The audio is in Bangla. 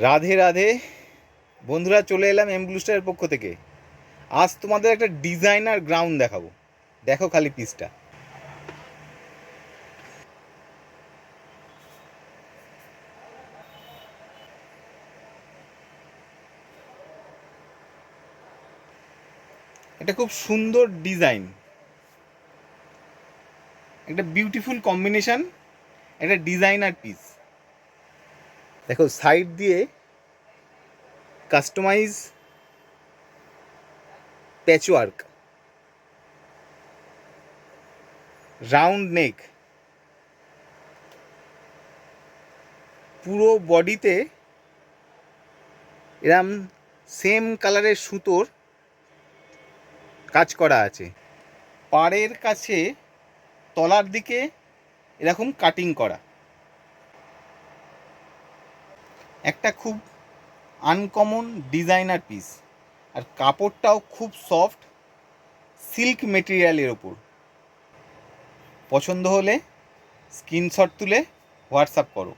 রাধে রাধে বন্ধুরা, চলে এলাম এমব্লুস্টারের পক্ষ থেকে। আজ তোমাদের একটা ডিজাইনার গ্রাউন্ড দেখাবো। দেখো খালি পিসটা। এটা খুব সুন্দর ডিজাইন, একটা বিউটিফুল কম্বিনেশন, একটা ডিজাইনার পিস। দেখো সাইড দিয়ে কাস্টমাইজ প্যাচওয়ার্ক, রাউন্ড নেক, পুরো বডিতে এরম সেম কালারের সুতোর কাজ করা আছে। পাড়ের কাছে তলার দিকে এরকম কাটিং করা। একটা খুব আনকমন ডিজাইনার পিস, আর কাপড়টাও খুব সফট সিল্ক মেটেরিয়ালের ওপর। পছন্দ হলে স্ক্রিনশট তুলে হোয়াটসঅ্যাপ করো।